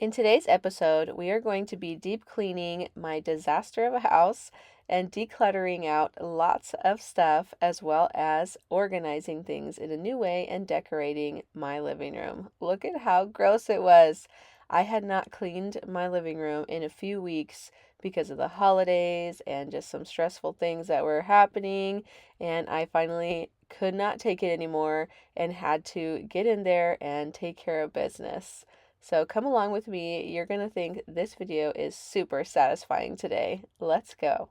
In today's episode, we are going to be deep cleaning my disaster of a house and decluttering out lots of stuff, as well as organizing things in a new way and decorating my living room. Look at how gross it was. I had not cleaned my living room in a few weeks because of the holidays and just some stressful things that were happening, and I finally could not take it anymore and had to get in there and take care of business. So come along with me. You're going to think this video is super satisfying today. Let's go.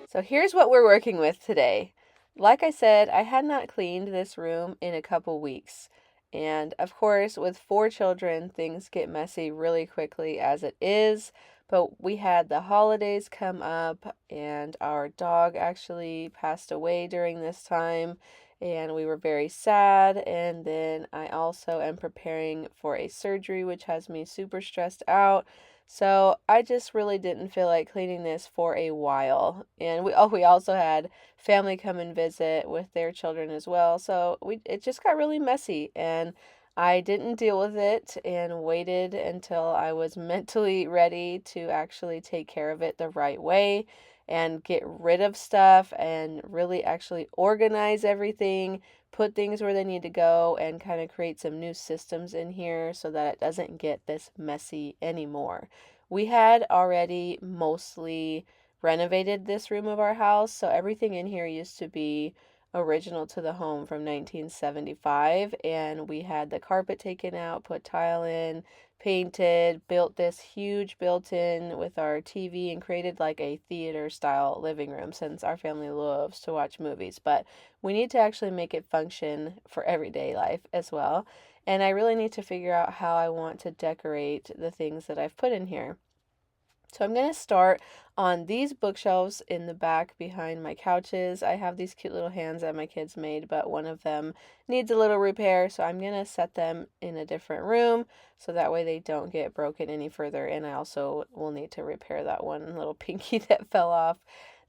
So here's what we're working with today. Like I said, I had not cleaned this room in a couple weeks. And of course, with 4 children, things get messy really quickly as it is. But we had the holidays come up, and our dog actually passed away during this time, and we were very sad. And then I also am preparing for a surgery, which has me super stressed out. So I just really didn't feel like cleaning this for a while. And we also had family come and visit with their children as well. So it just got really messy, and I didn't deal with it and waited until I was mentally ready to actually take care of it the right way and get rid of stuff and really actually organize everything, put things where they need to go, and kind of create some new systems in here so that it doesn't get this messy anymore. We had already mostly renovated this room of our house, so everything in here used to be original to the home from 1975, and we had the carpet taken out, put tile in, painted, built this huge built-in with our TV, and created like a theater style living room since our family loves to watch movies, but we need to actually make it function for everyday life as well. And I really need to figure out how I want to decorate the things that I've put in here. So I'm going to start on these bookshelves in the back behind my couches. I have these cute little hands that my kids made, but one of them needs a little repair, so I'm going to set them in a different room so that way they don't get broken any further, and I also will need to repair that one little pinky that fell off.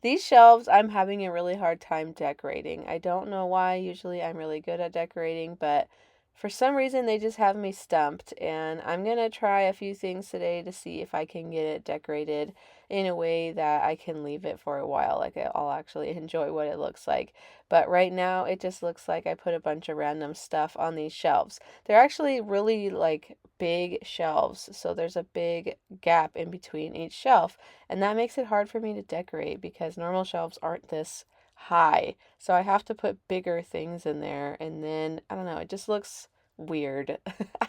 These shelves, I'm having a really hard time decorating. I don't know why. Usually I'm really good at decorating, but for some reason, they just have me stumped, and I'm going to try a few things today to see if I can get it decorated in a way that I can leave it for a while. Like, I'll actually enjoy what it looks like. But right now, it just looks like I put a bunch of random stuff on these shelves. They're actually really, like, big shelves, so there's a big gap in between each shelf, and that makes it hard for me to decorate because normal shelves aren't this high. So I have to put bigger things in there, and then I don't know, it just looks weird.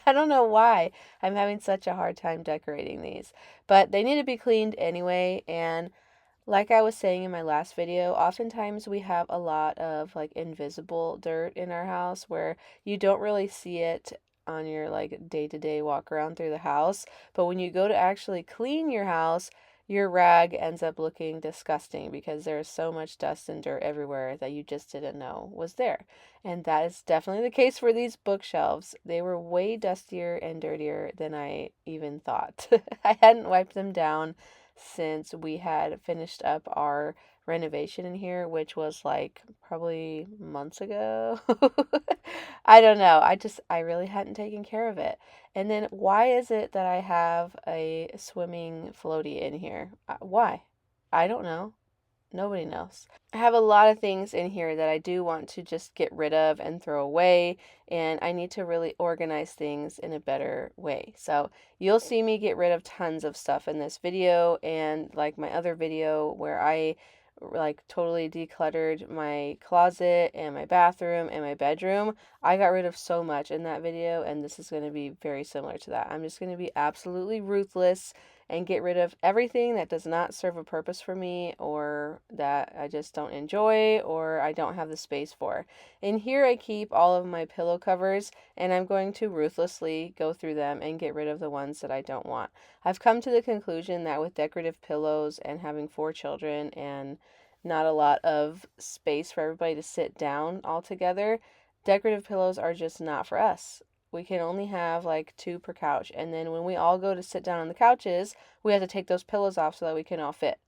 I don't know why I'm having such a hard time decorating these, but they need to be cleaned anyway. And like I was saying in my last video, oftentimes we have a lot of like invisible dirt in our house where you don't really see it on your like day-to-day walk around through the house, but when you go to actually clean your house, your rag ends up looking disgusting because there's so much dust and dirt everywhere that you just didn't know was there. And that is definitely the case for these bookshelves. They were way dustier and dirtier than I even thought. I hadn't wiped them down since we had finished up our renovation in here, which was like probably months ago. I don't know. I really hadn't taken care of it. And then why is it that I have a swimming floaty in here? Why? I don't know. Nobody knows. I have a lot of things in here that I do want to just get rid of and throw away, and I need to really organize things in a better way. So you'll see me get rid of tons of stuff in this video, and like my other video where I like totally decluttered my closet and my bathroom and my bedroom. I got rid of so much in that video, and this is going to be very similar to that. I'm just going to be absolutely ruthless and get rid of everything that does not serve a purpose for me or that I just don't enjoy or I don't have the space for. In here I keep all of my pillow covers, and I'm going to ruthlessly go through them and get rid of the ones that I don't want. I've come to the conclusion that with decorative pillows and having 4 children and not a lot of space for everybody to sit down all together, decorative pillows are just not for us. we can only have like two per couch. And then when we all go to sit down on the couches, we have to take those pillows off so that we can all fit.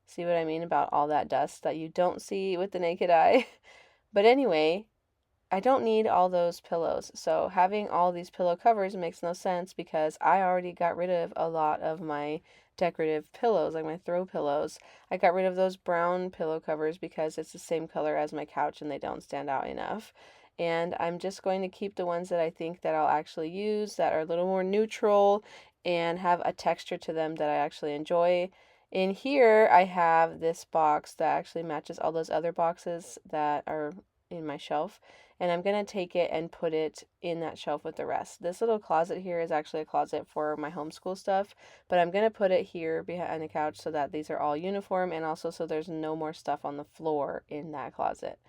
See what I mean about all that dust that you don't see with the naked eye? But anyway, I don't need all those pillows. So having all these pillow covers makes no sense because I already got rid of a lot of my decorative pillows, like my throw pillows. I got rid of those brown pillow covers because it's the same color as my couch and they don't stand out enough. And I'm just going to keep the ones that I think that I'll actually use that are a little more neutral and have a texture to them that I actually enjoy. In here, I have this box that actually matches all those other boxes that are in my shelf, and I'm going to take it and put it in that shelf with the rest. This little closet here is actually a closet for my homeschool stuff, but I'm going to put it here behind the couch so that these are all uniform and also so there's no more stuff on the floor in that closet.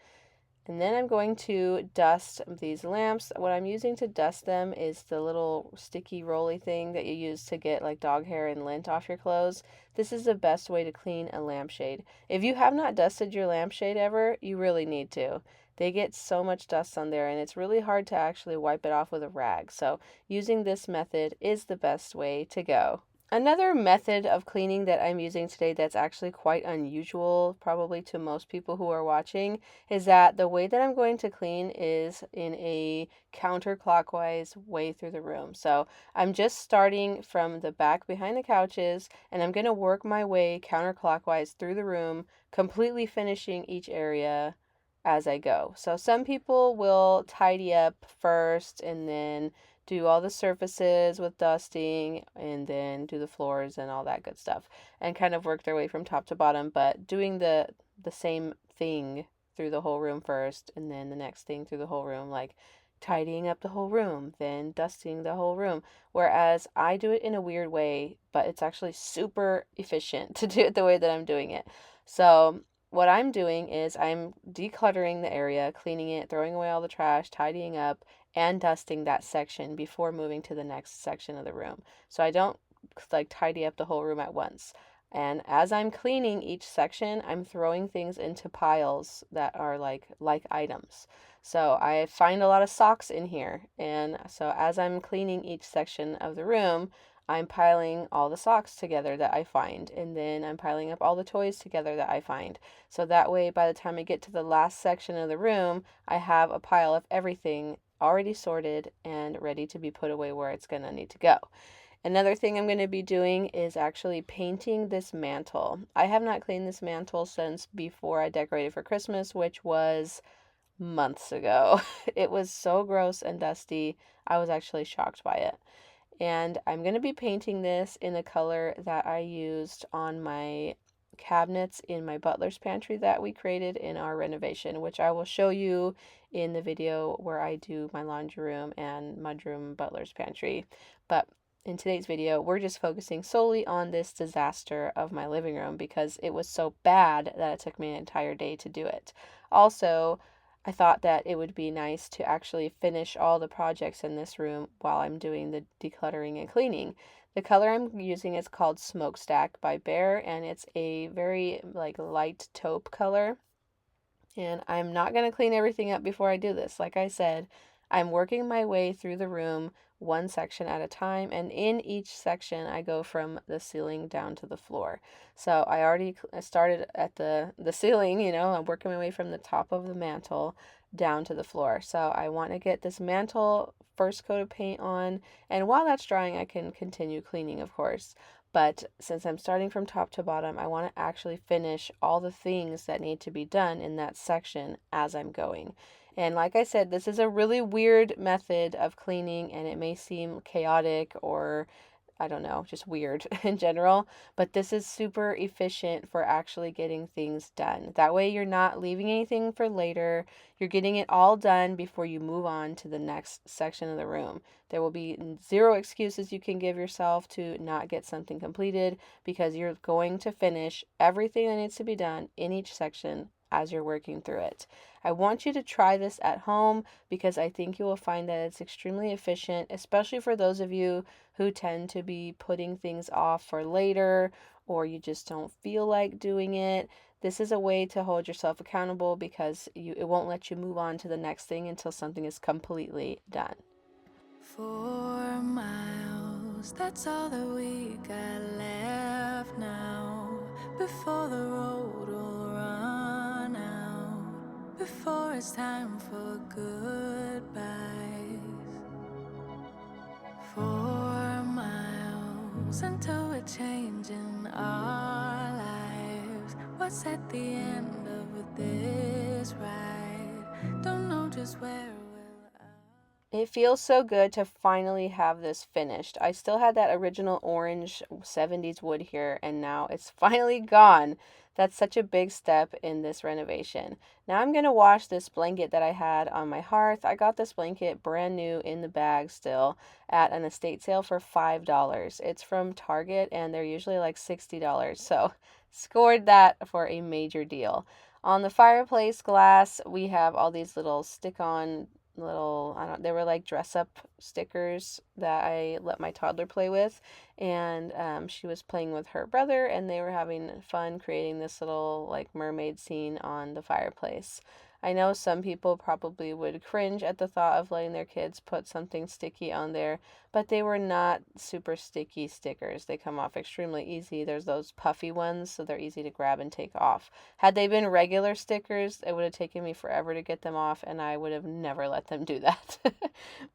And then I'm going to dust these lamps. What I'm using to dust them is the little sticky roly thing that you use to get like dog hair and lint off your clothes. This is the best way to clean a lampshade. If you have not dusted your lampshade ever, you really need to. They get so much dust on there and it's really hard to actually wipe it off with a rag. So using this method is the best way to go. Another method of cleaning that I'm using today that's actually quite unusual, probably to most people who are watching, is that the way that I'm going to clean is in a counterclockwise way through the room. So I'm just starting from the back behind the couches and I'm going to work my way counterclockwise through the room, completely finishing each area as I go. So some people will tidy up first and then do all the surfaces with dusting and then do the floors and all that good stuff and kind of work their way from top to bottom, but doing the same thing through the whole room first and then the next thing through the whole room, like tidying up the whole room, then dusting the whole room. Whereas I do it in a weird way, but it's actually super efficient to do it the way that I'm doing it. So what I'm doing is I'm decluttering the area, cleaning it, throwing away all the trash, tidying up, and dusting that section before moving to the next section of the room. So I don't like tidy up the whole room at once. And as I'm cleaning each section, I'm throwing things into piles that are like items. So I find a lot of socks in here. And so as I'm cleaning each section of the room, I'm piling all the socks together that I find, and then I'm piling up all the toys together that I find. So that way, by the time I get to the last section of the room, I have a pile of everything already sorted and ready to be put away where it's going to need to go. Another thing I'm going to be doing is actually painting this mantle. I have not cleaned this mantle since before I decorated for Christmas, which was months ago. It was so gross and dusty. I was actually shocked by it. And I'm going to be painting this in the color that I used on my cabinets in my butler's pantry that we created in our renovation, which I will show you in the video where I do my laundry room and mudroom butler's pantry. But in today's video, we're just focusing solely on this disaster of my living room because it was so bad that it took me an entire day to do it. Also, I thought that it would be nice to actually finish all the projects in this room while I'm doing the decluttering and cleaning. The color I'm using is called Smokestack by Behr, and it's a very like light taupe color. And I'm not going to clean everything up before I do this. Like I said, I'm working my way through the room one section at a time, and in each section I go from the ceiling down to the floor. So I already started at the ceiling, I'm working my way from the top of the mantle down to the floor. So I want to get this mantle first coat of paint on, and while that's drying I can continue cleaning, of course. But since I'm starting from top to bottom, I want to actually finish all the things that need to be done in that section as I'm going. And like I said, this is a really weird method of cleaning and it may seem chaotic or I don't know, just weird in general, but this is super efficient for actually getting things done. That way you're not leaving anything for later. You're getting it all done before you move on to the next section of the room. There will be zero excuses you can give yourself to not get something completed because you're going to finish everything that needs to be done in each section as you're working through it. I want you to try this at home because I think you will find that it's extremely efficient, especially for those of you who tend to be putting things off for later or you just don't feel like doing it. This is a way to hold yourself accountable because it won't let you move on to the next thing until something is completely done. 4 miles, that's all that we got left now. Before the road will run out, before it's time for goodbyes. 4 miles until we're changing our lives. What's at the end of this ride? Don't know just where will I. It feels so good to finally have this finished. I still had that original orange 70s wood here, and now it's finally gone. That's such a big step in this renovation. Now I'm going to wash this blanket that I had on my hearth. I got this blanket brand new in the bag still at an estate sale for $5. It's from Target, and they're usually like $60. So scored that for a major deal. On the fireplace glass, we have all these little stick-on little, I don't, they were like dress up stickers that I let my toddler play with, and she was playing with her brother, and they were having fun creating this little like mermaid scene on the fireplace. I know some people probably would cringe at the thought of letting their kids put something sticky on there, but they were not super sticky stickers. They come off extremely easy. There's those puffy ones, so they're easy to grab and take off. Had they been regular stickers, it would have taken me forever to get them off, and I would have never let them do that.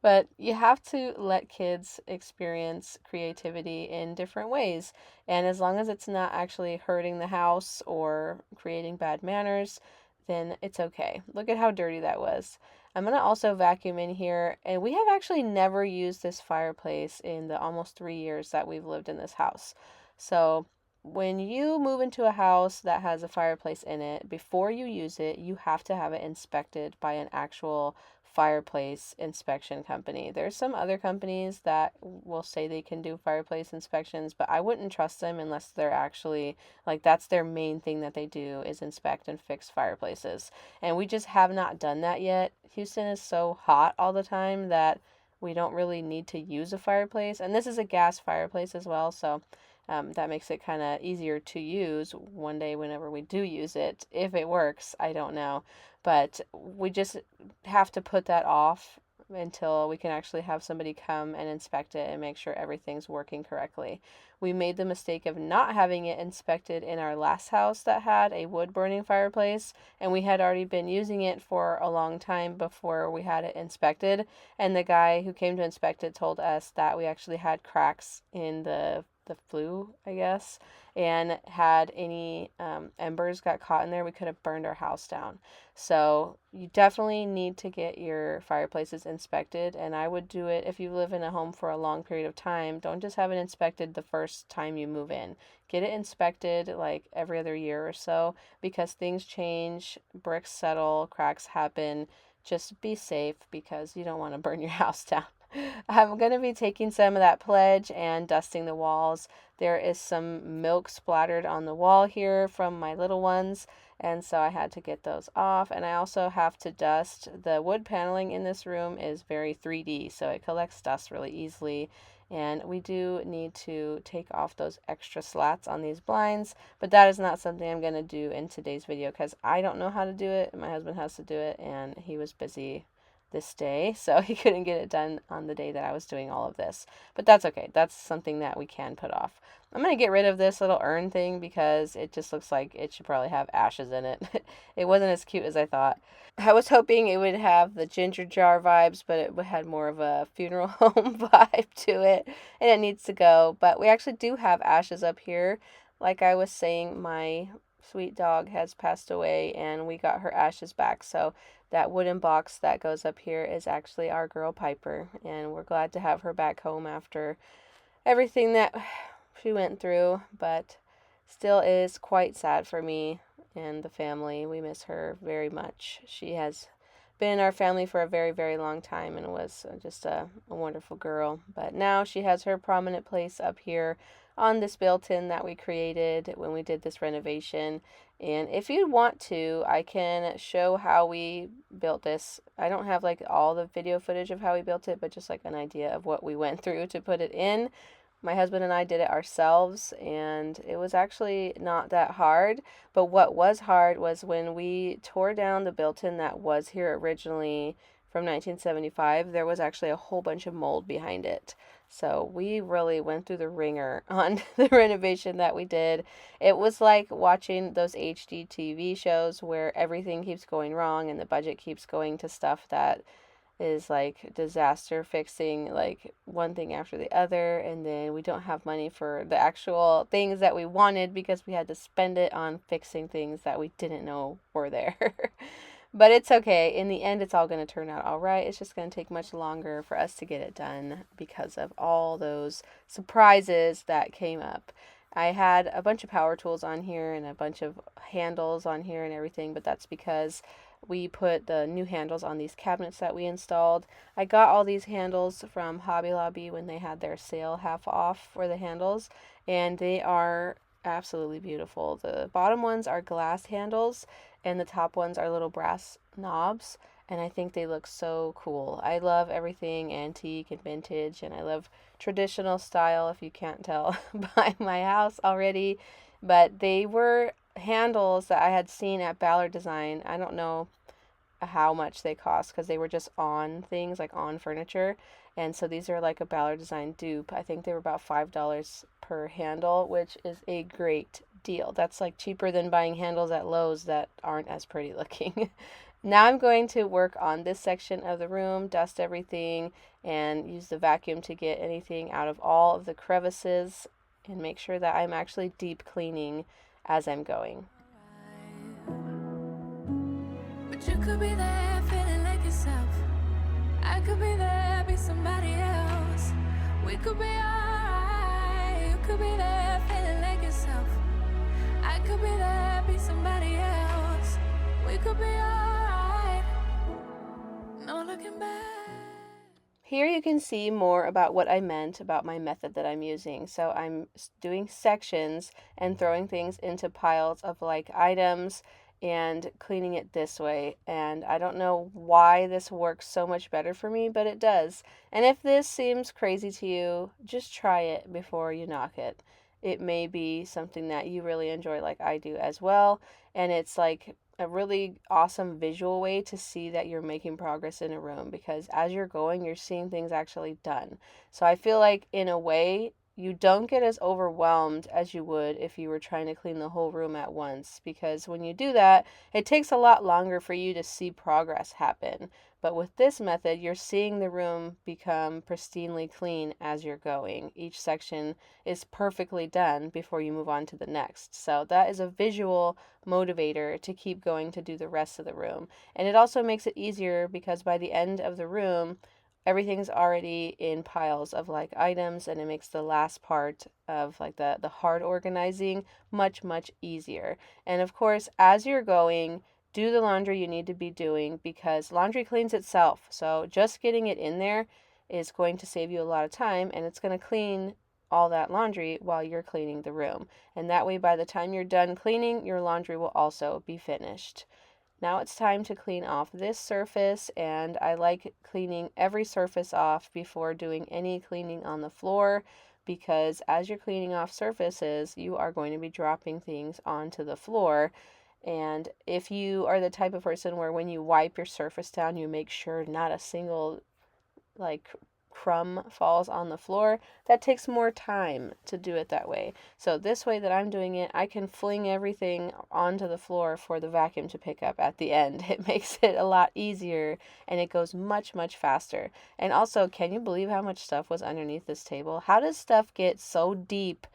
But you have to let kids experience creativity in different ways. And as long as it's not actually hurting the house or creating bad manners, then it's okay. Look at how dirty that was. I'm going to also vacuum in here, and we have actually never used this fireplace in the almost 3 years that we've lived in this house. So when you move into a house that has a fireplace in it, before you use it, you have to have it inspected by an actual fireplace inspection company. There's some other companies that will say they can do fireplace inspections, but I wouldn't trust them unless they're actually like that's their main thing that they do is inspect and fix fireplaces. And we just have not done that yet. Houston is so hot all the time that we don't really need to use a fireplace. And this is a gas fireplace as well, so that makes it kind of easier to use one day whenever we do use it. If it works, I don't know. But we just have to put that off until we can actually have somebody come and inspect it and make sure everything's working correctly. We made the mistake of not having it inspected in our last house that had a wood burning fireplace, and we had already been using it for a long time before we had it inspected. And the guy who came to inspect it told us that we actually had cracks in the flue, I guess, and had any embers got caught in there, we could have burned our house down. So you definitely need to get your fireplaces inspected, and I would do it if you live in a home for a long period of time. Don't just have it inspected the first time you move in. Get it inspected like every other year or so because things change, bricks settle, cracks happen. Just be safe because you don't want to burn your house down. I'm going to be taking some of that pledge and dusting the walls. There is some milk splattered on the wall here from my little ones, and so I had to get those off. And I also have to dust. The wood paneling in this room is very 3D, so it collects dust really easily. And we do need to take off those extra slats on these blinds, but that is not something I'm going to do in today's video because I don't know how to do it. My husband has to do it, and he was busy this day, so he couldn't get it done on the day that I was doing all of this. But that's okay. That's something that we can put off. I'm going to get rid of this little urn thing because it just looks like it should probably have ashes in it. It wasn't as cute as I thought. I was hoping it would have the ginger jar vibes, but it had more of a funeral home vibe to it, and it needs to go. But we actually do have ashes up here. Like I was saying, my sweet dog has passed away, and we got her ashes back. So that wooden box that goes up here is actually our girl Piper, and we're glad to have her back home after everything that she went through, but still is quite sad for me and the family. We miss her very much. She has been in our family for a very, very long time and was just a wonderful girl. But now she has her prominent place up here on this built-in that we created when we did this renovation. And if you want to, I can show how we built this. I don't have like all the video footage of how we built it, but just like an idea of what we went through to put it in. My husband and I did it ourselves, and it was actually not that hard. But what was hard was when we tore down the built-in that was here originally from 1975, there was actually a whole bunch of mold behind it. So we really went through the ringer on the renovation that we did. It was like watching those HD TV shows where everything keeps going wrong and the budget keeps going to stuff that is like disaster fixing, like one thing after the other, and then we don't have money for the actual things that we wanted because we had to spend it on fixing things that we didn't know were there. But it's okay. In the end, it's all going to turn out all right. It's just going to take much longer for us to get it done because of all those surprises that came up. I had a bunch of power tools on here and a bunch of handles on here and everything, but that's because we put the new handles on these cabinets that we installed. I got all these handles from Hobby Lobby when they had their sale half off for the handles, and they are absolutely beautiful. The bottom ones are glass handles, and the top ones are little brass knobs, and I think they look so cool. I love everything antique and vintage, and I love traditional style, if you can't tell by my house already. But they were handles that I had seen at Ballard Design. I don't know how much they cost because they were just on things, like on furniture. And so these are like a Ballard Design dupe. I think they were about $5 per handle, which is a great deal. That's like cheaper than buying handles at Lowe's that aren't as pretty looking. Now I'm going to work on this section of the room, dust everything, and use the vacuum to get anything out of all of the crevices and make sure that I'm actually deep cleaning as I'm going. But you could be there feeling like yourself. I could be there, be somebody else. We could be alright. You could be there feeling like yourself. I could be there, be somebody else. We could be alright. No looking back. Here you can see more about what I meant about my method that I'm using. So I'm doing sections and throwing things into piles of like items and cleaning it this way. And I don't know why this works so much better for me, but it does. And if this seems crazy to you, just try it before you knock it. It may be something that you really enjoy like I do as well. And it's like a really awesome visual way to see that you're making progress in a room because as you're going, you're seeing things actually done. So I feel like in a way, you don't get as overwhelmed as you would if you were trying to clean the whole room at once because when you do that, it takes a lot longer for you to see progress happen. But with this method, you're seeing the room become pristinely clean as you're going. Each section is perfectly done before you move on to the next. So that is a visual motivator to keep going to do the rest of the room. And it also makes it easier because by the end of the room, everything's already in piles of like items and it makes the last part of like the hard organizing much easier. And of course, as you're going, do the laundry you need to be doing because laundry cleans itself. So just getting it in there is going to save you a lot of time and it's going to clean all that laundry while you're cleaning the room. And that way, by the time you're done cleaning, your laundry will also be finished. Now it's time to clean off this surface, and I like cleaning every surface off before doing any cleaning on the floor because as you're cleaning off surfaces, you are going to be dropping things onto the floor. And if you are the type of person where when you wipe your surface down, you make sure not a single like crumb falls on the floor, that takes more time to do it that way. So this way that I'm doing it, I can fling everything onto the floor for the vacuum to pick up at the end. It makes it a lot easier and it goes much faster. And also, can you believe how much stuff was underneath this table? How does stuff get so deep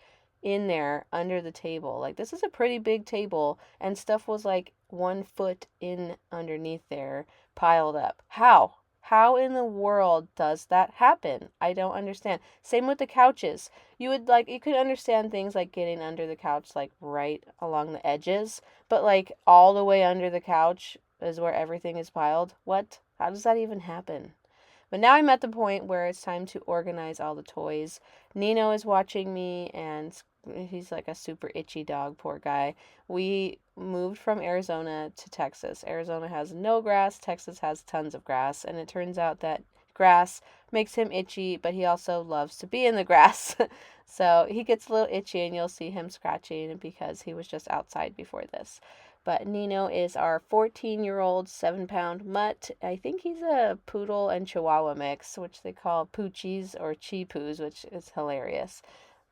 in there under the table? Like this is a pretty big table and stuff was like 1 foot in underneath there piled up. How? How in the world does that happen? I don't understand. Same with the couches. You could understand things like getting under the couch, like right along the edges, but like all the way under the couch is where everything is piled. What? How does that even happen? But now I'm at the point where it's time to organize all the toys. Nino is watching me and he's like a super itchy dog, poor guy. We moved from Arizona to Texas. Arizona has no grass, Texas has tons of grass, and it turns out that grass makes him itchy, but he also loves to be in the grass. So he gets a little itchy and you'll see him scratching because he was just outside before this. But Nino is our 14-year-old 7-pound mutt. I think he's a poodle and chihuahua mix, which they call poochies or cheepoos, which is hilarious.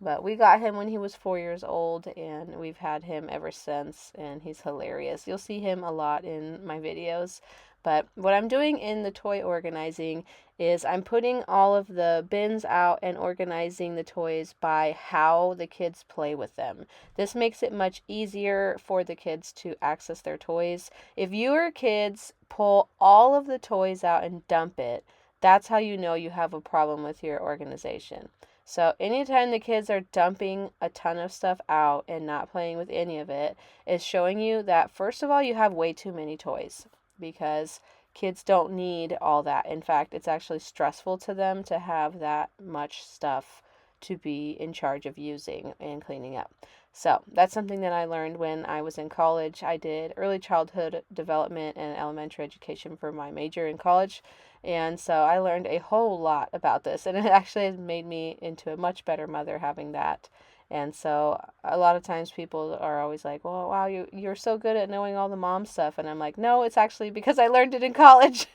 But we got him when he was 4 years old, and we've had him ever since, and he's hilarious. You'll see him a lot in my videos. But what I'm doing in the toy organizing is I'm putting all of the bins out and organizing the toys by how the kids play with them. This makes it much easier for the kids to access their toys. If your kids pull all of the toys out and dump it, that's how you know you have a problem with your organization. So anytime the kids are dumping a ton of stuff out and not playing with any of it, is showing you that first of all, you have way too many toys because kids don't need all that. In fact, it's actually stressful to them to have that much stuff to be in charge of using and cleaning up. So that's something that I learned when I was in college. I did early childhood development and elementary education for my major in college. And so I learned a whole lot about this, and it actually has made me into a much better mother having that. And so a lot of times people are always like, well, wow, you're so good at knowing all the mom stuff. And I'm like, no, it's actually because I learned it in college.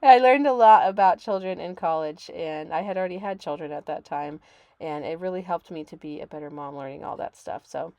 I learned a lot about children in college, and I had already had children at that time. And it really helped me to be a better mom learning all that stuff. So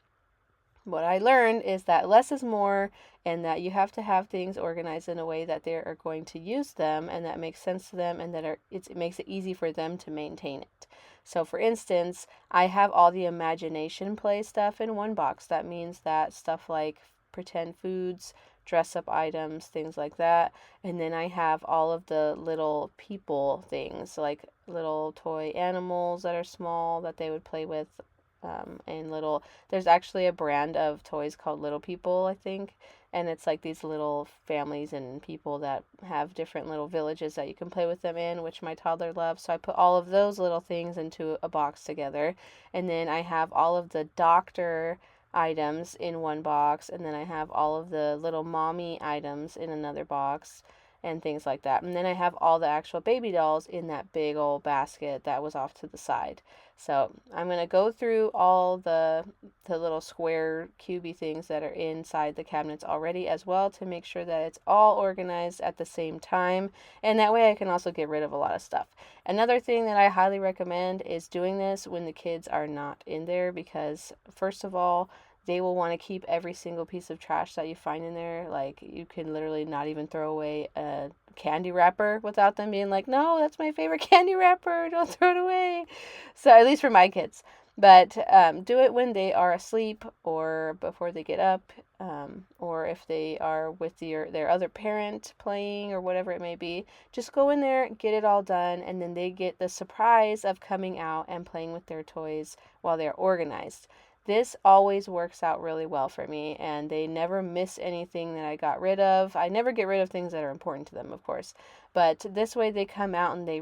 what I learned is that less is more, and that you have to have things organized in a way that they are going to use them and that makes sense to them, and that it makes it easy for them to maintain it. So for instance, I have all the imagination play stuff in one box. That means that stuff like pretend foods, dress up items, things like that. And then I have all of the little people things, like little toy animals that are small that they would play with, and little, there's actually a brand of toys called Little People, I think, and it's like these little families and people that have different little villages that you can play with them in, which my toddler loves. So I put all of those little things into a box together, and then I have all of the doctor items in one box, and then I have all of the little mommy items in another box, and things like that. And then I have all the actual baby dolls in that big old basket that was off to the side. So I'm going to go through all the little square cubey things that are inside the cabinets already as well, to make sure that it's all organized at the same time, and that way I can also get rid of a lot of stuff. Another thing that I highly recommend is doing this when the kids are not in there, because first of all, they will want to keep every single piece of trash that you find in there. Like, you can literally not even throw away a candy wrapper without them being like, no, that's my favorite candy wrapper, don't throw it away. So at least for my kids. But do it when they are asleep or before they get up, or if they are with their other parent playing or whatever it may be. Just go in there, get it all done, and then they get the surprise of coming out and playing with their toys while they're organized. This always works out really well for me, and they never miss anything that I got rid of. I never get rid of things that are important to them, of course, but this way they come out and they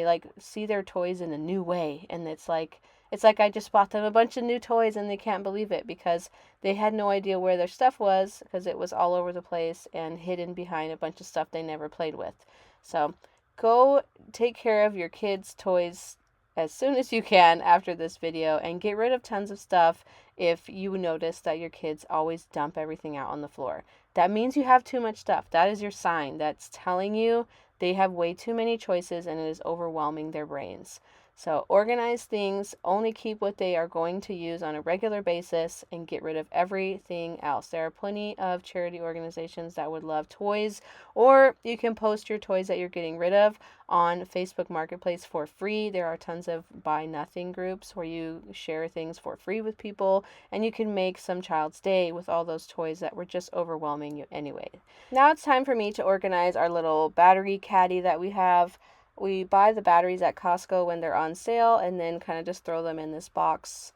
like see their toys in a new way, and it's like I just bought them a bunch of new toys and they can't believe it because they had no idea where their stuff was because it was all over the place and hidden behind a bunch of stuff they never played with. So go take care of your kids' toys as soon as you can after this video, and get rid of tons of stuff if you notice that your kids always dump everything out on the floor. That means you have too much stuff. That is your sign. That's telling you they have way too many choices and it is overwhelming their brains. So organize things, only keep what they are going to use on a regular basis, and get rid of everything else. There are plenty of charity organizations that would love toys, or you can post your toys that you're getting rid of on Facebook Marketplace for free. There are tons of buy nothing groups where you share things for free with people, and you can make some child's day with all those toys that were just overwhelming you anyway. Now it's time for me to organize our little battery caddy that we have. We buy the batteries at Costco when they're on sale, and then kind of just throw them in this box,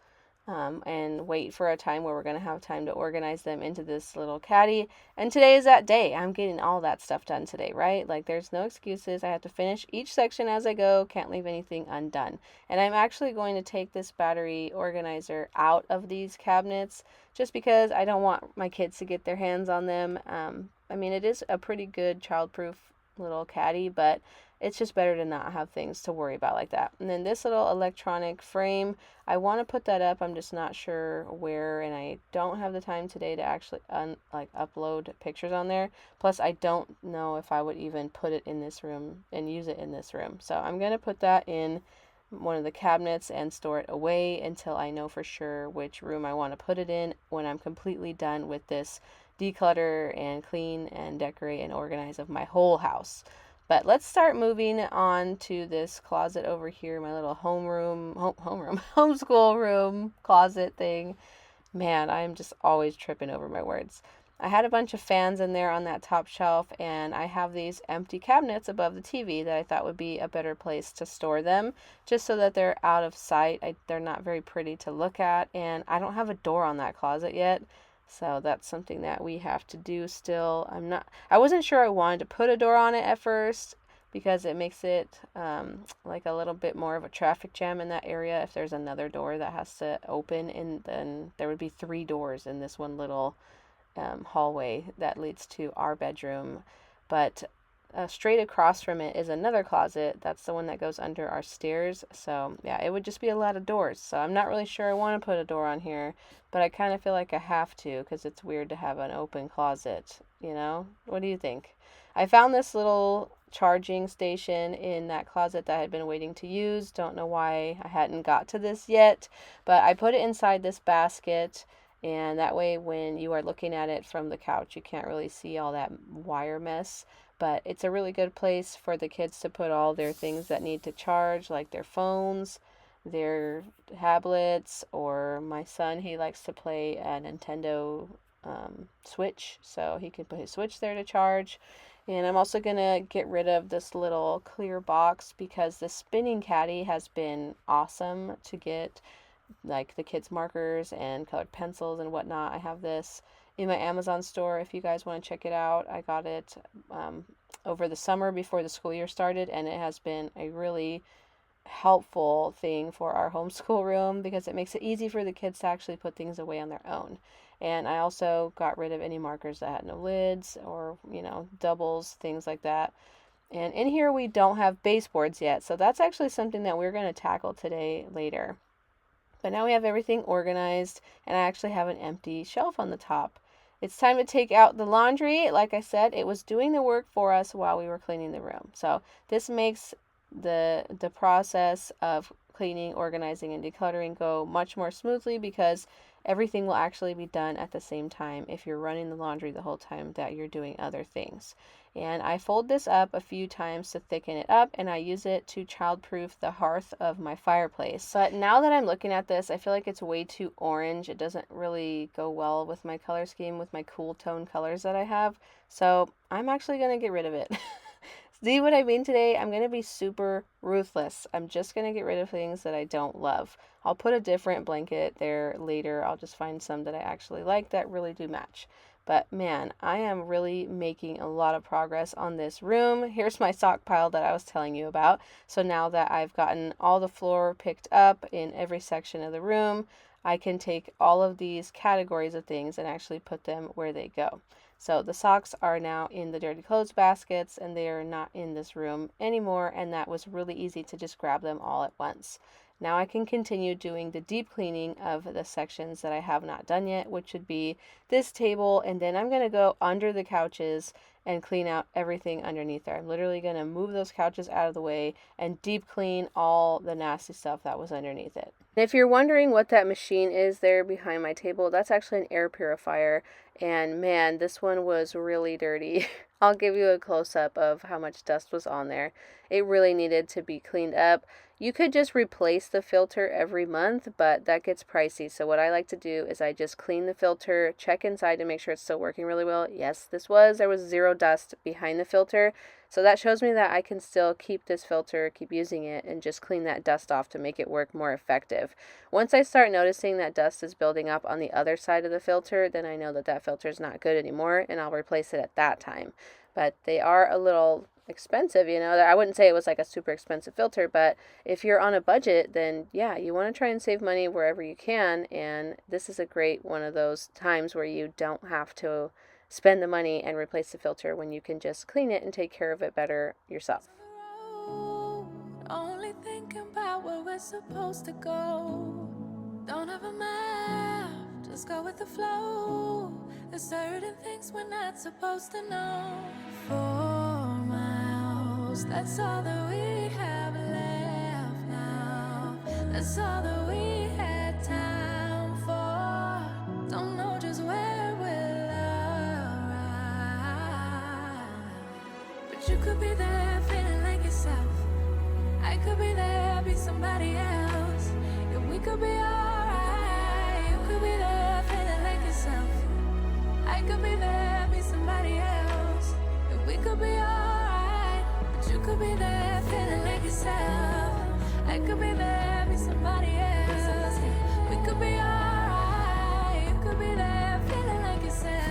and wait for a time where we're going to have time to organize them into this little caddy. And today is that day. I'm getting all that stuff done today, right? Like, there's no excuses. I have to finish each section as I go. Can't leave anything undone. And I'm actually going to take this battery organizer out of these cabinets just because I don't want my kids to get their hands on them. I mean, it is a pretty good childproof little caddy, but it's just better to not have things to worry about like that. And then this little electronic frame, I want to put that up. I'm just not sure where, and I don't have the time today to actually upload pictures on there. Plus, I don't know if I would even put it in this room and use it in this room. So I'm going to put that in one of the cabinets and store it away until I know for sure which room I want to put it in when I'm completely done with this declutter and clean and decorate and organize of my whole house. But let's start moving on to this closet over here, my little homeschool room closet thing. Man, I'm just always tripping over my words. I had a bunch of fans in there on that top shelf, and I have these empty cabinets above the TV that I thought would be a better place to store them, just so that they're out of sight. They're not very pretty to look at, and I don't have a door on that closet yet. So that's something that we have to do still. I wasn't sure I wanted to put a door on it at first because it makes it like a little bit more of a traffic jam in that area. If there's another door that has to open, and then there would be 3 doors in this one little hallway that leads to our bedroom. But straight across from it is another closet. That's the one that goes under our stairs. So yeah, it would just be a lot of doors. So I'm not really sure I want to put a door on here, but I kind of feel like I have to because it's weird to have an open closet, you know? What do you think? I found this little charging station in that closet that I had been waiting to use. Don't know why I hadn't got to this yet, but I put it inside this basket. And that way, when you are looking at it from the couch, you can't really see all that wire mess. But it's a really good place for the kids to put all their things that need to charge, like their phones, their tablets, or my son, he likes to play a Nintendo Switch, so he can put his Switch there to charge. And I'm also going to get rid of this little clear box because the spinning caddy has been awesome to get like the kids' markers and colored pencils and whatnot. I have this in my Amazon store if you guys want to check it out. I got it over the summer before the school year started, and it has been a really helpful thing for our homeschool room because it makes it easy for the kids to actually put things away on their own. And I also got rid of any markers that had no lids or, doubles, things like that. And in here we don't have baseboards yet, so that's actually something that we're going to tackle today later. But now we have everything organized, and I actually have an empty shelf on the top. It's time to take out the laundry. Like I said, it was doing the work for us while we were cleaning the room. So this makes the process of cleaning, organizing, and decluttering go much more smoothly because everything will actually be done at the same time if you're running the laundry the whole time that you're doing other things. And I fold this up a few times to thicken it up, and I use it to childproof the hearth of my fireplace. But now that I'm looking at this, I feel like it's way too orange. It doesn't really go well with my color scheme, with my cool tone colors that I have. So I'm actually going to get rid of it. See what I mean today? I'm going to be super ruthless. I'm just going to get rid of things that I don't love. I'll put a different blanket there later. I'll just find some that I actually like that really do match. But man, I am really making a lot of progress on this room. Here's my sock pile that I was telling you about. So now that I've gotten all the floor picked up in every section of the room, I can take all of these categories of things and actually put them where they go. So the socks are now in the dirty clothes baskets, and they are not in this room anymore, and that was really easy to just grab them all at once. Now I can continue doing the deep cleaning of the sections that I have not done yet, which would be this table, and then I'm going to go under the couches and clean out everything underneath there. I'm literally going to move those couches out of the way and deep clean all the nasty stuff that was underneath it. And if you're wondering what that machine is there behind my table, that's actually an air purifier, and man, this one was really dirty. I'll give you a close-up of how much dust was on there. It really needed to be cleaned up. You could just replace the filter every month, but that gets pricey. So what I like to do is I just clean the filter, check inside to make sure it's still working really well. Yes, there was 0 dust behind the filter. So that shows me that I can still keep this filter, keep using it, and just clean that dust off to make it work more effective. Once I start noticing that dust is building up on the other side of the filter, then I know that that filter is not good anymore, and I'll replace it at that time. But they are a little expensive, I wouldn't say it was like a super expensive filter, but if you're on a budget, then yeah, you want to try and save money wherever you can, and this is a great one of those times where you don't have to spend the money and replace the filter when you can just clean it and take care of it better yourself. Only thinking about where we're supposed to go. Don't have a map, just go with the flow. There's certain things we're not supposed to know. 4 miles, that's all that we have left now. That's all that we had time for. Don't know just where we'll arrive, but you could be there feeling like yourself. I could be there, be somebody else. Yeah, we could be alright. You could be there, feeling like yourself. I could be there, be somebody else. Yeah, we could be alright. But you could be there, feeling like yourself. I could be there, be somebody else. We could be alright. You could be there, feeling like yourself.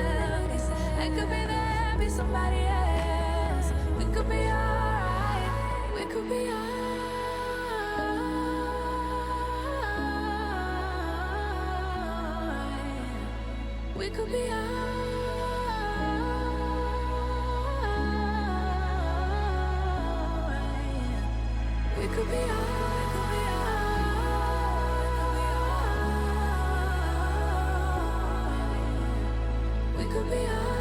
I could be there, be somebody else. We could be alright. We could be alright. We could be alright. We could be alright. We could be alright.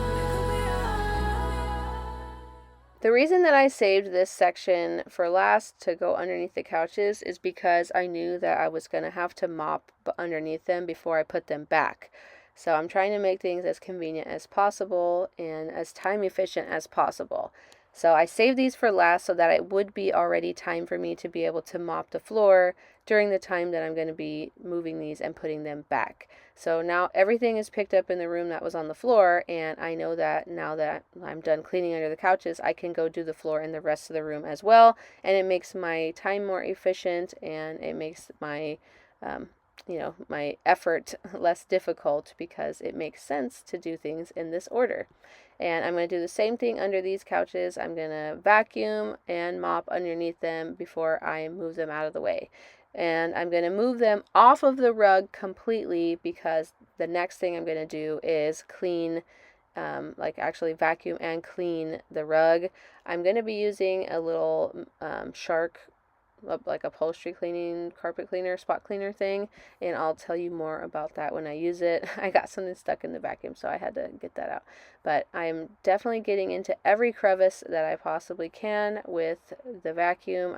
The reason that I saved this section for last to go underneath the couches is because I knew that I was going to have to mop underneath them before I put them back. So I'm trying to make things as convenient as possible and as time efficient as possible. So I saved these for last so that it would be already time for me to be able to mop the floor during the time that I'm going to be moving these and putting them back. So now everything is picked up in the room that was on the floor, and I know that now that I'm done cleaning under the couches, I can go do the floor in the rest of the room as well, and it makes my time more efficient, and it makes my my effort less difficult because it makes sense to do things in this order. And I'm going to do the same thing under these couches. I'm going to vacuum and mop underneath them before I move them out of the way. And I'm going to move them off of the rug completely because the next thing I'm going to do is clean, actually vacuum and clean the rug. I'm going to be using a little Shark like upholstery cleaning, carpet cleaner, spot cleaner thing, and I'll tell you more about that when I use it. I got something stuck in the vacuum, so I had to get that out. But I'm definitely getting into every crevice that I possibly can with the vacuum.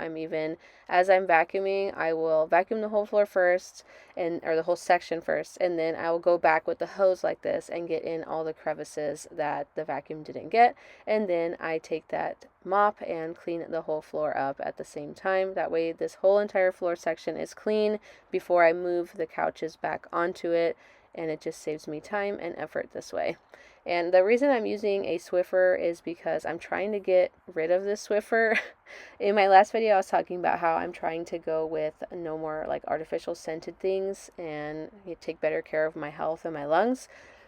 As I'm vacuuming, I will vacuum the whole floor first, or the whole section first, and then I will go back with the hose like this and get in all the crevices that the vacuum didn't get, and then I take that mop and clean the whole floor up at the same time. That way this whole entire floor section is clean before I move the couches back onto it, and it just saves me time and effort this way. And the reason I'm using a Swiffer is because I'm trying to get rid of this Swiffer. In my last video I was talking about how I'm trying to go with no more like artificial scented things and take better care of my health and my lungs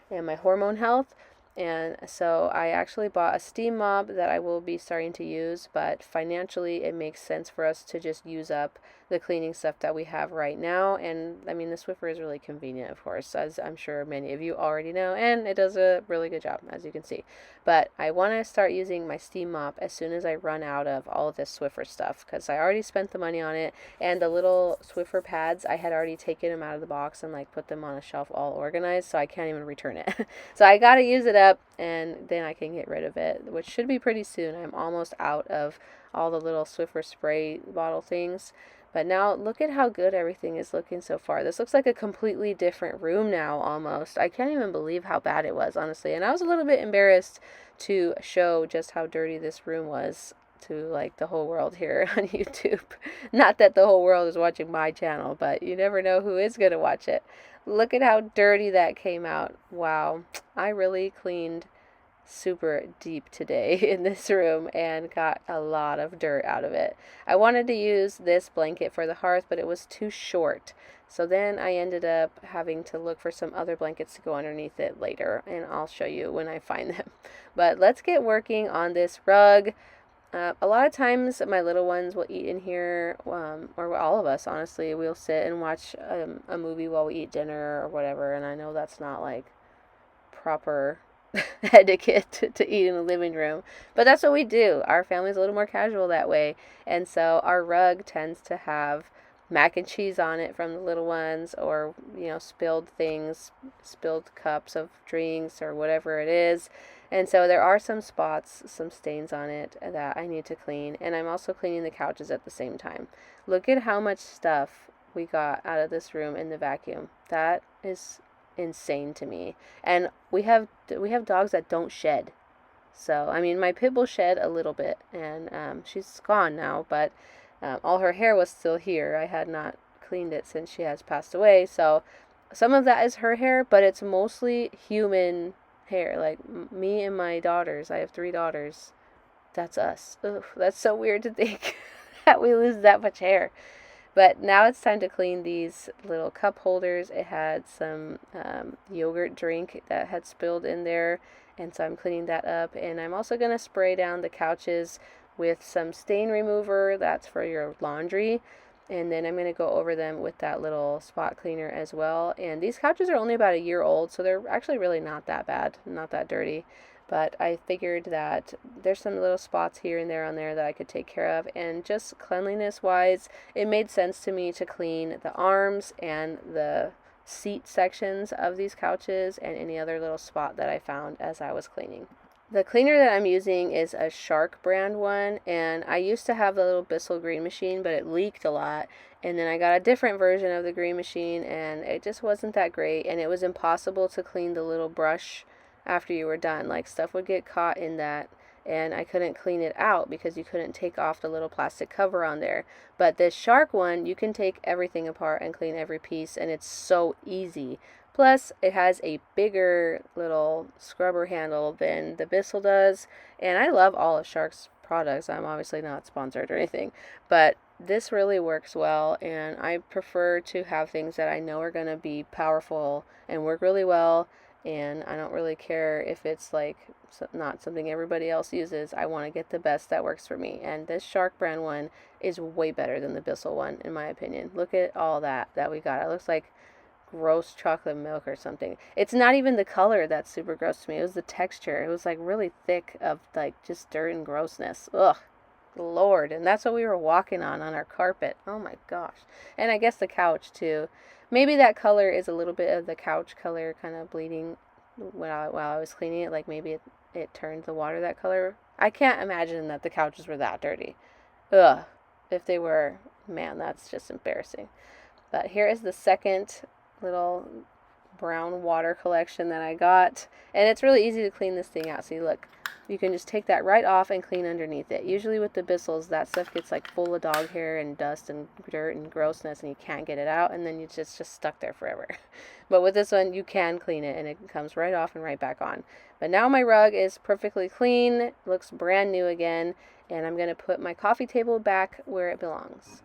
and my hormone health. And so I actually bought a steam mop that I will be starting to use, but financially it makes sense for us to just use up the cleaning stuff that we have right now. And I mean, the Swiffer is really convenient, of course, as I'm sure many of you already know, and it does a really good job, as you can see. But I want to start using my steam mop as soon as I run out of all of this Swiffer stuff, because I already spent the money on it, and the little Swiffer pads, I had already taken them out of the box and like put them on a shelf all organized, so I can't even return it. So I gotta use it up, and then I can get rid of it, which should be pretty soon. I'm almost out of all the little Swiffer spray bottle things. But now look at how good everything is looking so far. This looks like a completely different room now almost. I can't even believe how bad it was, honestly. And I was a little bit embarrassed to show just how dirty this room was to like the whole world here on YouTube. Not that the whole world is watching my channel, but you never know who is going to watch it. Look at how dirty that came out. Wow. I really cleaned super deep today in this room and got a lot of dirt out of it. I wanted to use this blanket for the hearth, but it was too short. So then I ended up having to look for some other blankets to go underneath it later, and I'll show you when I find them. But let's get working on this rug. A lot of times my little ones will eat in here, or all of us, honestly, we'll sit and watch a movie while we eat dinner or whatever, and I know that's not like proper etiquette to eat in the living room. But that's what we do. Our family's a little more casual that way. And so our rug tends to have mac and cheese on it from the little ones, or, spilled things, spilled cups of drinks or whatever it is. And so there are some spots, some stains on it that I need to clean. And I'm also cleaning the couches at the same time. Look at how much stuff we got out of this room in the vacuum. That is insane to me. And we have dogs that don't shed. So, I mean, my pit bull shed a little bit, and she's gone now, but all her hair was still here. I had not cleaned it since she has passed away. So, some of that is her hair, but it's mostly human hair. Like me and my daughters. I have 3 daughters. That's us. Ugh, that's so weird to think that we lose that much hair. But now it's time to clean these little cup holders. It had some yogurt drink that had spilled in there, and so I'm cleaning that up. And I'm also going to spray down the couches with some stain remover. That's for your laundry. And then I'm going to go over them with that little spot cleaner as well. And these couches are only about a year old, so they're actually really not that bad, not that dirty. But I figured that there's some little spots here and there on there that I could take care of. And just cleanliness wise, it made sense to me to clean the arms and the seat sections of these couches and any other little spot that I found as I was cleaning. The cleaner that I'm using is a Shark brand one, and I used to have the little Bissell green machine, but it leaked a lot. And then I got a different version of the green machine, and it just wasn't that great, and it was impossible to clean the little brush after you were done. Like, stuff would get caught in that, and I couldn't clean it out because you couldn't take off the little plastic cover on there. But this Shark one, you can take everything apart and clean every piece, and it's so easy. Plus, it has a bigger little scrubber handle than the Bissell does. And I love all of Shark's products. I'm obviously not sponsored or anything. But this really works well. And I prefer to have things that I know are going to be powerful and work really well. And I don't really care if it's like not something everybody else uses. I want to get the best that works for me. And this Shark brand one is way better than the Bissell one, in my opinion. Look at all that we got. It looks like gross chocolate milk or something. It's not even the color that's super gross to me. It was the texture. It was like really thick of like just dirt and grossness. Ugh. Lord. And that's what we were walking on our carpet. Oh my gosh. And I guess the couch too. Maybe that color is a little bit of the couch color kind of bleeding while I was cleaning it. Like maybe it turned the water that color. I can't imagine that the couches were that dirty. Ugh. If they were, man, that's just embarrassing. But here is the second little brown water collection that I got, and it's really easy to clean this thing out. See, look, you can just take that right off and clean underneath it. Usually with the Bissells, that stuff gets like full of dog hair and dust and dirt and grossness, and you can't get it out, and then you just stuck there forever. But with this one, you can clean it, and it comes right off and right back on. But now my rug is perfectly clean, looks brand new again, and I'm going to put my coffee table back where it belongs.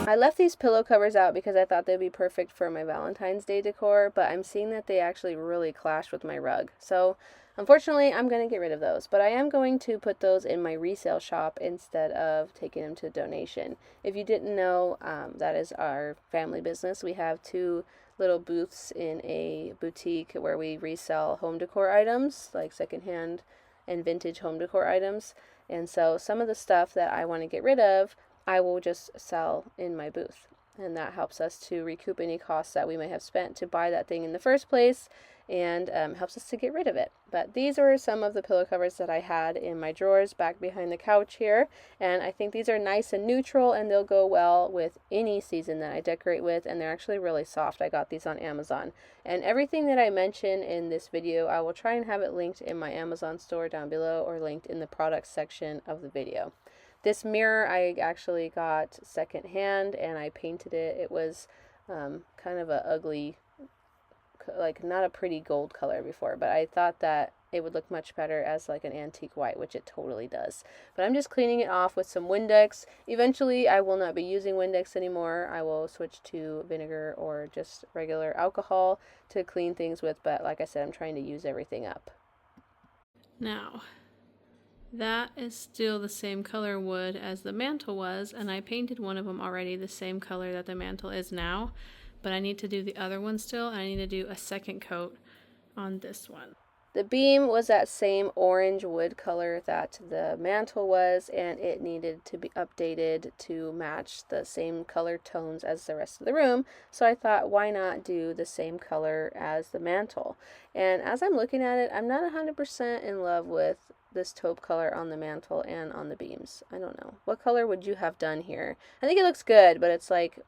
I left these pillow covers out because I thought they'd be perfect for my Valentine's Day decor, but I'm seeing that they actually really clash with my rug. So, unfortunately, I'm going to get rid of those, but I am going to put those in my resale shop instead of taking them to donation. If you didn't know, that is our family business. We have 2 little booths in a boutique where we resell home decor items, like secondhand and vintage home decor items. And so some of the stuff that I want to get rid of, I will just sell in my booth. And that helps us to recoup any costs that we may have spent to buy that thing in the first place, and helps us to get rid of it. But these are some of the pillow covers that I had in my drawers back behind the couch here. And I think these are nice and neutral, and they'll go well with any season that I decorate with. And they're actually really soft. I got these on Amazon. And everything that I mention in this video, I will try and have it linked in my Amazon store down below, or linked in the products section of the video. This mirror I actually got secondhand and I painted it. It was kind of a ugly, like not a pretty gold color before, but I thought that it would look much better as like an antique white, which it totally does. But I'm just cleaning it off with some Windex. Eventually, I will not be using Windex anymore. I will switch to vinegar or just regular alcohol to clean things with, but like I said, I'm trying to use everything up. Now, that is still the same color wood as the mantle was, and I painted one of them already the same color that the mantle is now, but I need to do the other one still, and I need to do a second coat on this one. The beam was that same orange wood color that the mantle was, and it needed to be updated to match the same color tones as the rest of the room. So I thought, why not do the same color as the mantle? And as I'm looking at it, I'm not 100% in love with this taupe color on the mantle and on the beams. I don't know. What color would you have done here? I think it looks good, but it's like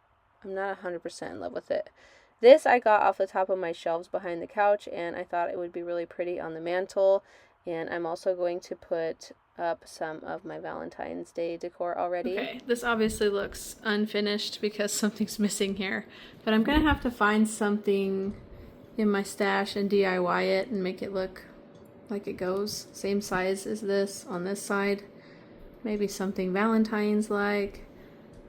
I'm not 100% in love with it. This I got off the top of my shelves behind the couch, and I thought it would be really pretty on the mantle. And I'm also going to put up some of my Valentine's Day decor already. Okay, this obviously looks unfinished because something's missing here, but I'm gonna have to find something in my stash and DIY it and make it look like it goes. Same size as this on this side. Maybe something Valentine's like.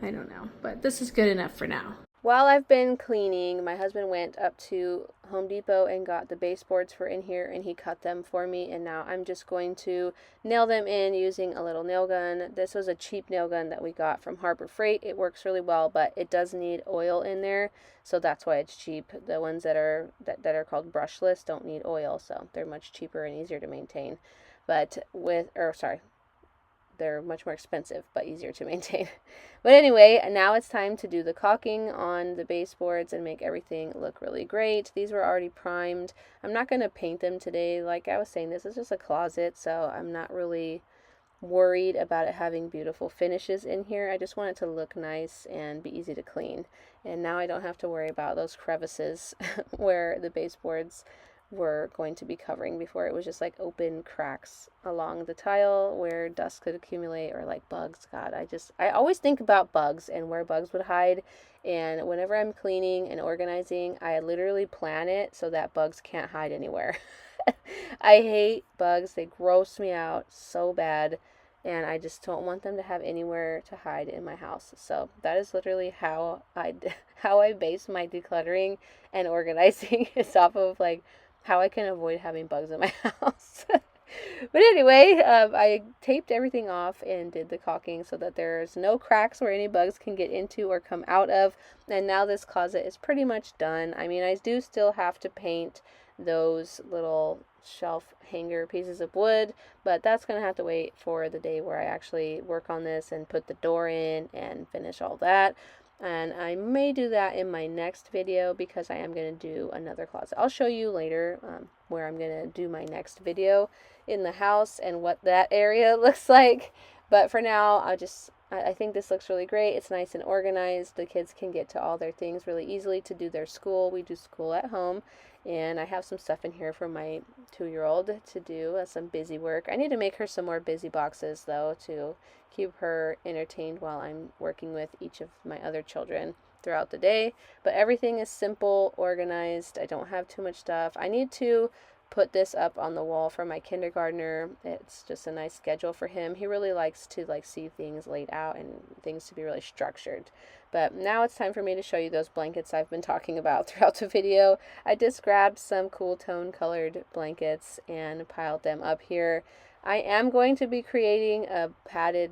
I don't know, but this is good enough for now. While I've been cleaning, my husband went up to Home Depot and got the baseboards for in here, and he cut them for me, and now I'm just going to nail them in using a little nail gun. This was a cheap nail gun that we got from Harbor Freight. It works really well, but it does need oil in there, so that's why it's cheap. The ones that are called brushless don't need oil, so they're much cheaper and easier to maintain. But they're much more expensive but easier to maintain. But anyway, now it's time to do the caulking on the baseboards and make everything look really great. These were already primed. I'm not going to paint them today. Like I was saying, this is just a closet, so I'm not really worried about it having beautiful finishes in here. I just want it to look nice and be easy to clean. And now I don't have to worry about those crevices where the baseboards were going to be covering before. It was just like open cracks along the tile where dust could accumulate, or like bugs. God, I always think about bugs and where bugs would hide, and whenever I'm cleaning and organizing, I literally plan it so that bugs can't hide anywhere. I hate bugs. They gross me out so bad, and I just don't want them to have anywhere to hide in my house. So that is literally how I base my decluttering and organizing is off of like how I can avoid having bugs in my house. But anyway, I taped everything off and did the caulking so that there's no cracks where any bugs can get into or come out of. And now this closet is pretty much done. I mean, I do still have to paint those little shelf hanger pieces of wood, but that's going to have to wait for the day where I actually work on this and put the door in and finish all that. And I may do that in my next video because I am going to do another closet. I'll show you later where I'm going to do my next video in the house and what that area looks like. But for now, I think this looks really great. It's nice and organized. The kids can get to all their things really easily to do their school. We do school at home. And I have some stuff in here for my 2-year-old to do, some busy work. I need to make her some more busy boxes, though, to keep her entertained while I'm working with each of my other children throughout the day. But everything is simple, organized. I don't have too much stuff. I need to put this up on the wall for my kindergartner. It's just a nice schedule for him. He really likes to see things laid out and things to be really structured. But now it's time for me to show you those blankets I've been talking about throughout the video. I just grabbed some cool tone colored blankets and piled them up here. I am going to be creating a padded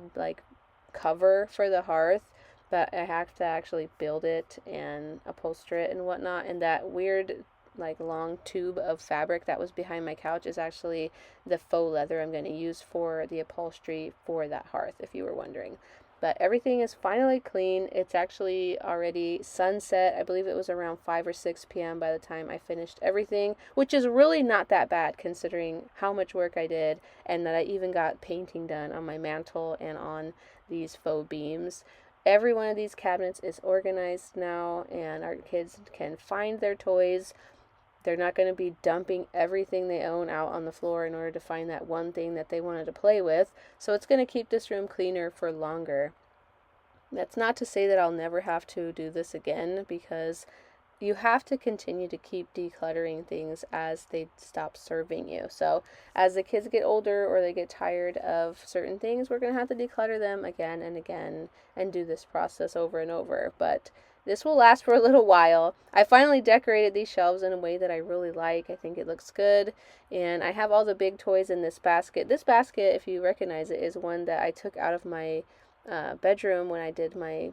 cover for the hearth, but I have to actually build it and upholster it and whatnot. And that weird long tube of fabric that was behind my couch is actually the faux leather I'm going to use for the upholstery for that hearth, if you were wondering. But everything is finally clean. It's actually already sunset. I believe it was around 5 or 6 p.m. by the time I finished everything, which is really not that bad considering how much work I did and that I even got painting done on my mantle and on these faux beams. Every one of these cabinets is organized now, and our kids can find their toys They're not going to be dumping everything they own out on the floor in order to find that one thing that they wanted to play with. So it's going to keep this room cleaner for longer. That's not to say that I'll never have to do this again, because you have to continue to keep decluttering things as they stop serving you. So as the kids get older or they get tired of certain things, we're going to have to declutter them again and again and do this process over and over. But this will last for a little while. I finally decorated these shelves in a way that I really like. I think it looks good. And I have all the big toys in this basket. This basket, if you recognize it, is one that I took out of my bedroom when I did my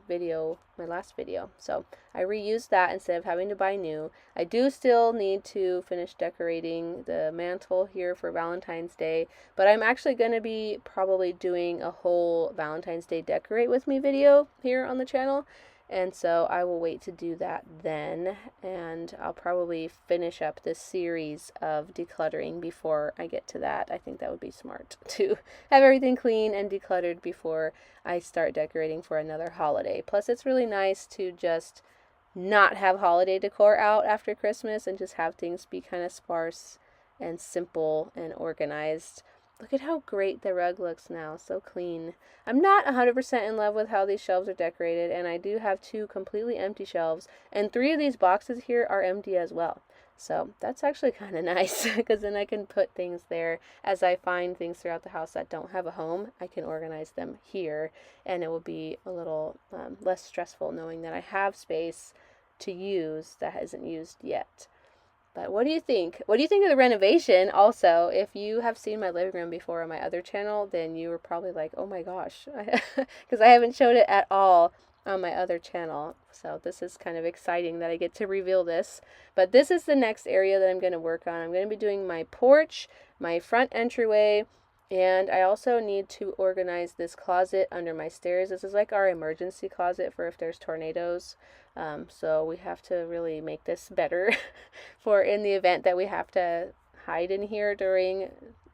last video. So I reused that instead of having to buy new. I do still need to finish decorating the mantle here for Valentine's Day, but I'm actually going to be probably doing a whole Valentine's Day decorate with me video here on the channel. And so I will wait to do that then, and I'll probably finish up this series of decluttering before I get to that. I think that would be smart to have everything clean and decluttered before I start decorating for another holiday. Plus, it's really nice to just not have holiday decor out after Christmas and just have things be kind of sparse and simple and organized. Look at how great the rug looks now, so clean. I'm not 100% in love with how these shelves are decorated, and I do have 2 completely empty shelves, and 3 of these boxes here are empty as well. So that's actually kind of nice, because then I can put things there as I find things throughout the house that don't have a home. I can organize them here, and it will be a little less stressful knowing that I have space to use that isn't used yet. But what do you think? What do you think of the renovation? Also, if you have seen my living room before on my other channel, then you were probably like, oh my gosh, because I haven't showed it at all on my other channel. So this is kind of exciting that I get to reveal this. But this is the next area that I'm going to work on. I'm going to be doing my porch, my front entryway, and I also need to organize this closet under my stairs. This is like our emergency closet for if there's tornadoes. So we have to really make this better for in the event that we have to hide in here during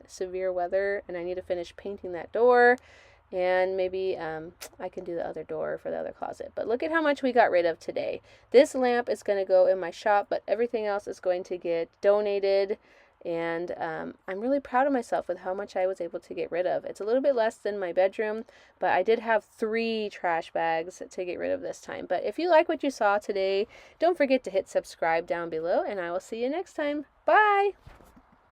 severe weather. And I need to finish painting that door. And maybe I can do the other door for the other closet. But look at how much we got rid of today. This lamp is going to go in my shop, but everything else is going to get donated. And I'm really proud of myself with how much I was able to get rid of. It's a little bit less than my bedroom, but I did have 3 trash bags to get rid of this time. But if you like what you saw today, don't forget to hit subscribe down below, and I will see you next time. Bye!